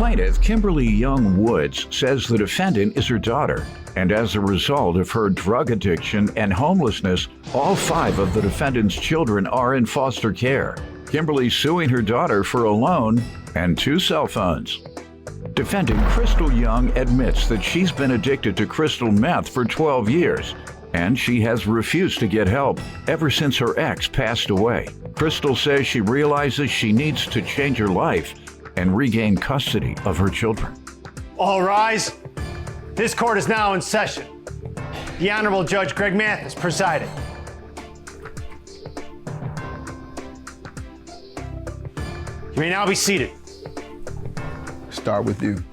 Plaintiff, Kimberly Young Woods, says the defendant is her daughter, and as a result of her drug addiction and homelessness, all 5 of the defendant's children are in foster care. Kimberly's suing her daughter for a loan and 2 cell phones. Defendant Crystal Young admits that she's been addicted to crystal meth for 12 years, and she has refused to get help ever since her ex passed away. Crystal says she realizes she needs to change her life and regain custody of her children. All rise. This court is now in session. The Honorable Judge Greg Mathis presiding. You may now be seated. Start with you.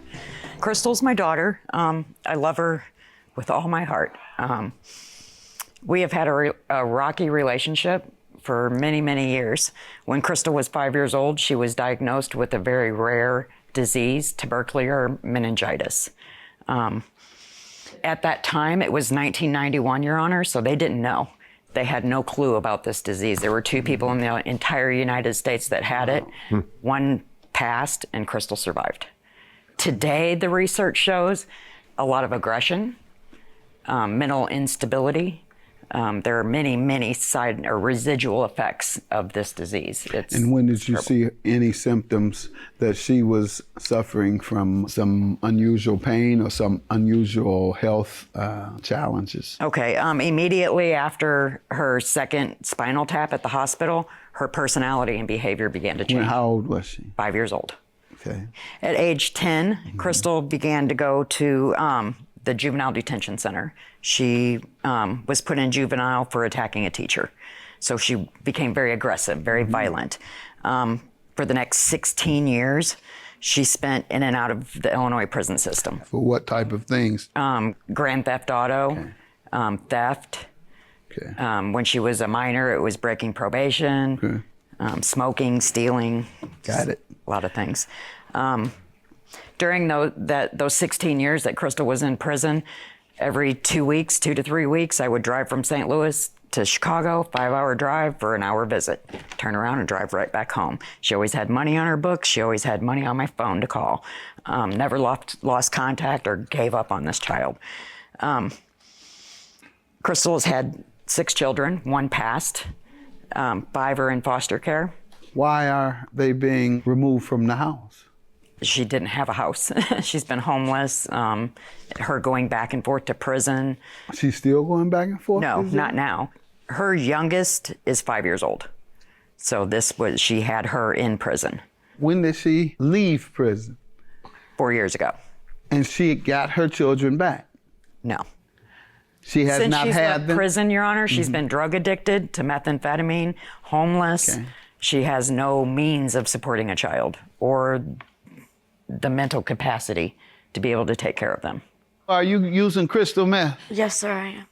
Crystal's my daughter. I love her with all my heart. We have had a rocky relationship for many, many years. When Crystal was 5 years old, she was diagnosed with a very rare disease, tubercular meningitis. At that time, it was 1991, Your Honor, so they didn't know. They had no clue about this disease. There were 2 people in the entire United States that had it. One passed and Crystal survived. Today, the research shows a lot of aggression, mental instability. There are many, many side or residual effects of this disease. And when did you see any symptoms that she was suffering from some unusual pain or some unusual health challenges? Okay, immediately after her second spinal tap at the hospital, her personality and behavior began to change. How old was she? 5 years old. Okay. At age 10, Crystal began to go to the juvenile detention center. She was put in juvenile for attacking a teacher. So she became very aggressive, very violent. For the next 16 years, she spent in and out of the Illinois prison system. For what type of things? Grand theft auto, theft. Okay. When she was a minor, it was breaking probation, smoking, stealing. Got it. A lot of things. During those 16 years that Crystal was in prison, every 2 weeks, 2 to 3 weeks, I would drive from St. Louis to Chicago, 5-hour drive for an hour visit, turn around and drive right back home. She always had money on her books. She always had money on my phone to call. Never lost contact or gave up on this child. Crystal has had 6 children, 1 passed, 5 are in foster care. Why are they being removed from the house? She didn't have a house. She's been homeless. Her going back and forth to prison. She's still going back and forth? No, not now. Her youngest is 5 years old. So she had her in prison. When did she leave prison? 4 years ago. And she got her children back? No. She has Since not she's had left them? prison, Your Honor, she's been drug addicted to methamphetamine, homeless. Okay. She has no means of supporting a child or the mental capacity to be able to take care of them. Are you using crystal meth? Yes, sir, I am.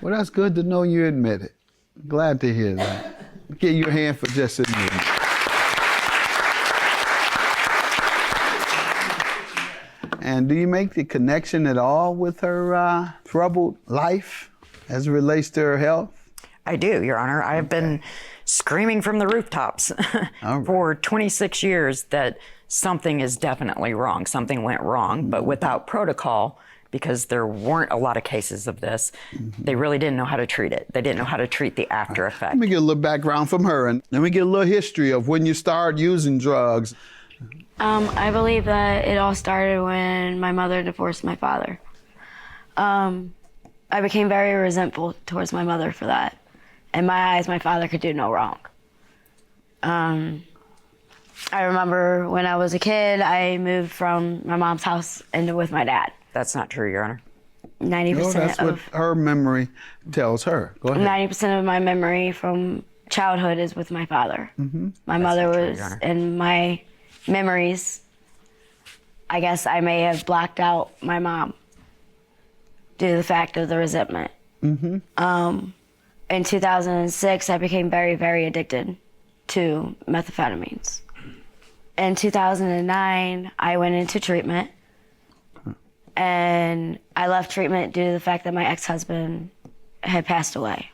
Well, that's good to know you admit it. Glad to hear that. Give you a hand for just admitting it. And do you make the connection at all with her troubled life as it relates to her health? I do, Your Honor. I have been screaming from the rooftops for 26 years that something is definitely wrong. Something went wrong, but without protocol, because there weren't a lot of cases of this, they really didn't know how to treat it. They didn't know how to treat the after effect. Let me get a little background from her, and let me get a little history of when you started using drugs. I believe that it all started when my mother divorced my father. I became very resentful towards my mother for that. In my eyes, my father could do no wrong. I remember when I was a kid, I moved from my mom's house into with my dad. That's not true, Your Honor. 90% No, that's what her memory tells her. Go ahead. 90% of my memory from childhood is with my father. My mother was in my memories. I guess I may have blacked out my mom due to the fact of the resentment. In 2006, I became very, very addicted to methamphetamines. In 2009, I went into treatment, and I left treatment due to the fact that my ex-husband had passed away.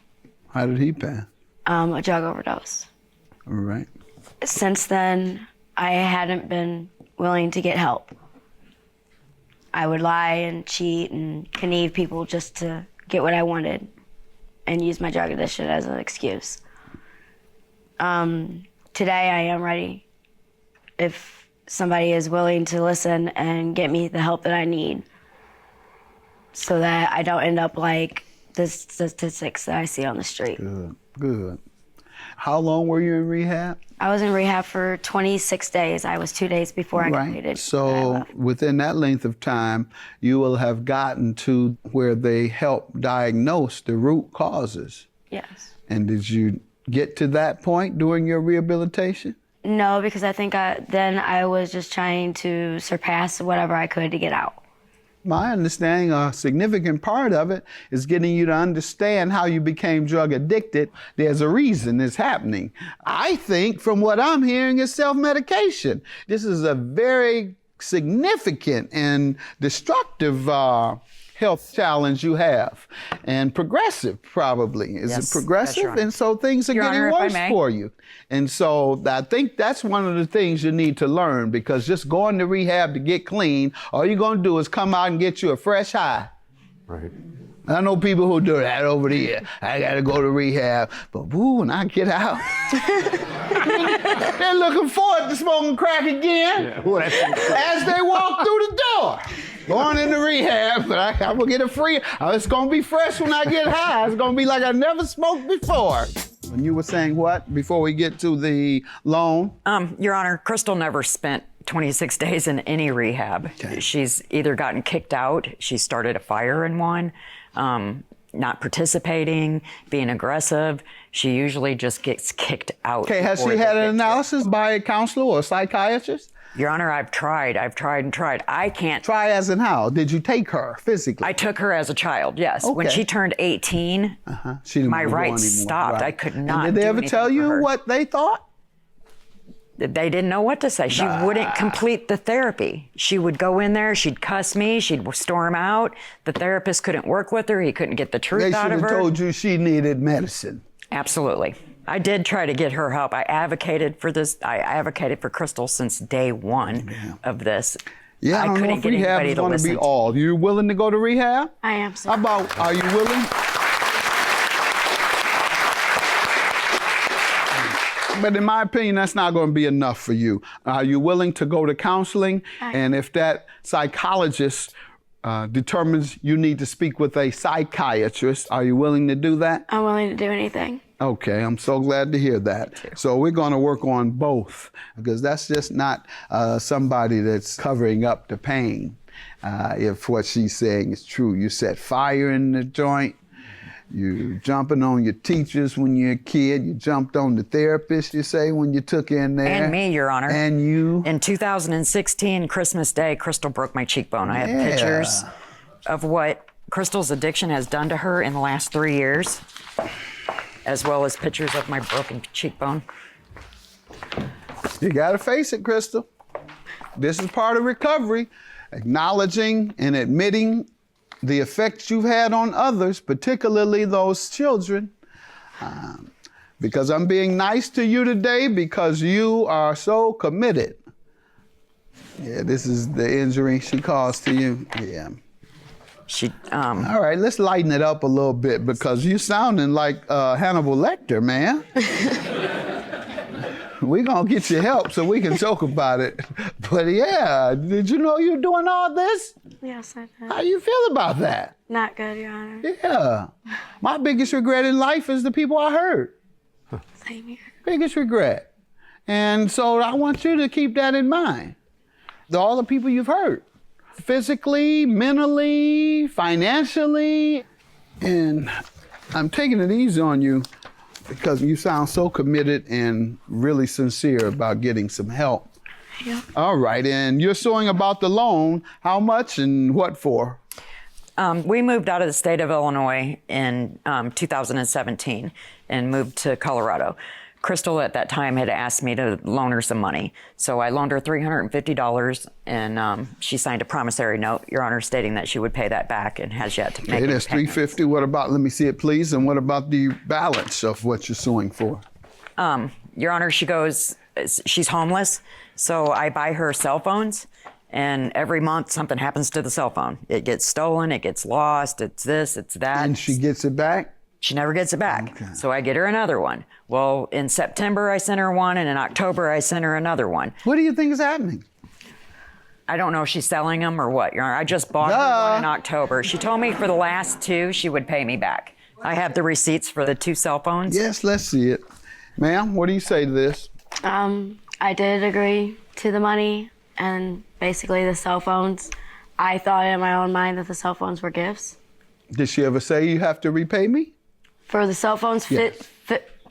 How did he pass? A drug overdose. All right. Since then, I hadn't been willing to get help. I would lie and cheat and conneve people just to get what I wanted and use my drug addiction as an excuse. Today I am ready. If somebody is willing to listen and get me the help that I need so that I don't end up like the statistics that I see on the street. Good, good. How long were you in rehab? I was in rehab for 26 days. I was 2 days before I completed. So within that length of time, you will have gotten to where they help diagnose the root causes. Yes. And did you get to that point during your rehabilitation? No, because I think then I was just trying to surpass whatever I could to get out. My understanding, a significant part of it is getting you to understand how you became drug addicted. There's a reason it's happening. I think from what I'm hearing is self-medication. This is a very significant and destructive health challenge you have, and progressive probably. Is Yes, it progressive? yes, Your And so things are Your getting Honor, if I worse may. for you. And so I think that's one of the things you need to learn, because just going to rehab to get clean, all you're going to do is come out and get you a fresh high. Right. I know people who do that over the year. I got to go to rehab, but woo, when I get out, they're looking forward to smoking crack again as they walk through the door. Going into rehab, but I'm gonna get it free. It's gonna be fresh when I get high. It's gonna be like I never smoked before. And you were saying what before we get to the loan? Your Honor, Crystal never spent 26 days in any rehab. Okay. She's either gotten kicked out, she started a fire in one, not participating, being aggressive. She usually just gets kicked out. Okay, has before she they had get an to it. analysis by a counselor or a psychiatrist? Your Honor, I've tried and tried. I can't. Try as in how? Did you take her physically? I took her as a child, yes. When Okay. she turned 18, She didn't my wanna go rights anymore. stopped. Right. I could not And did they do ever anything tell for you her. what they thought? They didn't know what to say. She wouldn't complete the therapy. She would go in there, she'd cuss me, she'd storm out. The therapist couldn't work with her. He couldn't get the truth They out should of have her. told you she needed medicine. Absolutely. I did try to get her help. I advocated for this. I advocated for Crystal since day one of this. Yeah, I don't know couldn't if get rehab anybody is to going to be listen. all. You willing to go to rehab? I am so. How about, are you willing? But in my opinion, that's not going to be enough for you. Are you willing to go to counseling? And if that psychologist determines you need to speak with a psychiatrist, are you willing to do that? I'm willing to do anything. Okay, I'm so glad to hear that. So we're going to work on both, because that's just not somebody that's covering up the pain. If what she's saying is true, you set fire in the joint, you jumping on your teachers when you're a kid, you jumped on the therapist, you say, when you took in there. And me, Your Honor. And you. In 2016, Christmas Day, Crystal broke my cheekbone. I have pictures of what Crystal's addiction has done to her in the last 3 years, as well as pictures of my broken cheekbone. You got to face it, Crystal. This is part of recovery, acknowledging and admitting the effects you've had on others, particularly those children. Because I'm being nice to you today because you are so committed. Yeah, this is the injury she caused to you. Yeah. She, All right, let's lighten it up a little bit, because you sounding like Hannibal Lecter, man. We're going to get you help so we can joke about it. But yeah, did you know you're doing all this? Yes, I did. How you feel about that? Not good, Your Honor. Yeah. My biggest regret in life is the people I hurt. Same here. Biggest regret. And so I want you to keep that in mind. All the people you've hurt. Physically, mentally, financially. And I'm taking it easy on you because you sound so committed and really sincere about getting some help. Yeah. All right, and you're suing about the loan. How much and what for? we moved out of the state of Illinois in 2017 and moved to Colorado. Crystal at that time had asked me to loan her some money. So I loaned her $350 and she signed a promissory note, Your Honor, stating that she would pay that back and has yet to make Okay, it. that's $350. What about, let me see it please, and what about the balance of what you're suing for? Your Honor, she goes, she's homeless, so I buy her cell phones, and every month something happens to the cell phone. It gets stolen, it gets lost, it's this, it's that. And she gets it back? She never gets it back. Okay. So I get her another one. Well, in September I sent her one, and in October I sent her another one. What do you think is happening? I don't know if she's selling them or what, Your Honor. I just bought her one in October. She told me for the last 2 she would pay me back. I have the receipts for the 2 cell phones. Yes, let's see it. Ma'am, what do you say to this? I did agree to the money and basically the cell phones. I thought in my own mind that the cell phones were gifts. Did she ever say you have to repay me? For the cell phones, Yes.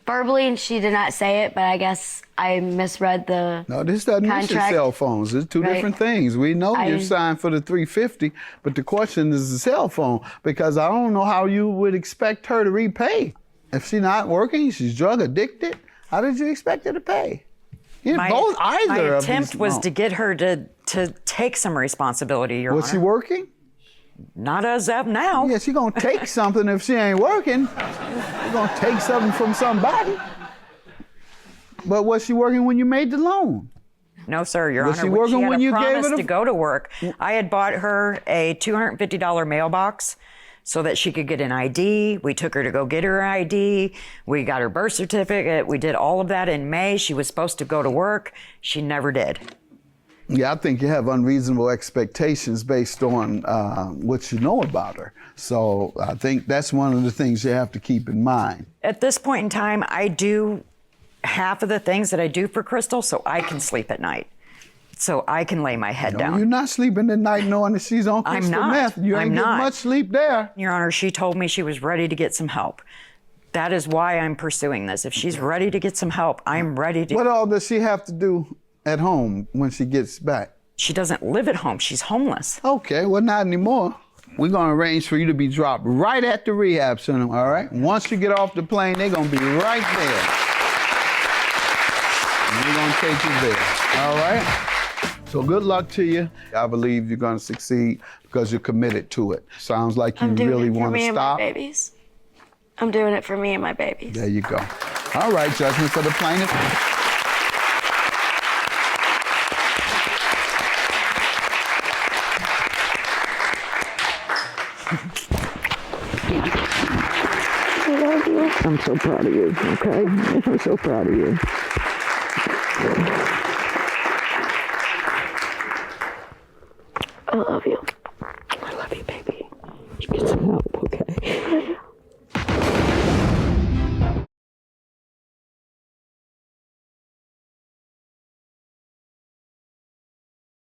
verbally, she did not say it, but I guess I misread the No, this doesn't mention contract. cell phones. It's two Right. different things. We know I- you're signed for the $350, but the question is the cell phone, because I don't know how you would expect her to repay. If she's not working, she's drug addicted, how did you expect her to pay? You know, My either of attempt these- was no. to get her to take some responsibility, Your Was she Honor. working? Not as of now. Yeah, she gonna take something if she ain't working. She's gonna take something from somebody. But was she working when you made the loan? No, sir, Your Was Honor. she When working had when a you gave promise her the- to go to work, I had bought her a $250 mailbox so that she could get an ID. We took her to go get her ID. We got her birth certificate. We did all of that in May. She was supposed to go to work. She never did. Yeah, I think you have unreasonable expectations based on what you know about her. So I think that's one of the things you have to keep in mind. At this point in time, I do half of the things that I do for Crystal so I can sleep at night. So I can lay my head down. You're not sleeping at night knowing that she's on I'm crystal not. meth. You ain't I'm getting not. much sleep there. Your Honor, she told me she was ready to get some help. That is why I'm pursuing this. If she's ready to get some help, I'm ready to. What all does she have to do at home when she gets back? She doesn't live at home. She's homeless. Okay, well, not anymore. We're gonna arrange for you to be dropped right at the rehab center, all right? Once you get off the plane, they're gonna be right there. And we're gonna take you there, all right? So good luck to you. I believe you're gonna succeed because you're committed to it. Sounds like you I'm doing really it for wanna me and my stop. babies. I'm doing it for me and my babies. There you go. All right, judgment for the plaintiff. I'm so proud of you, okay? I'm so proud of you. I love you.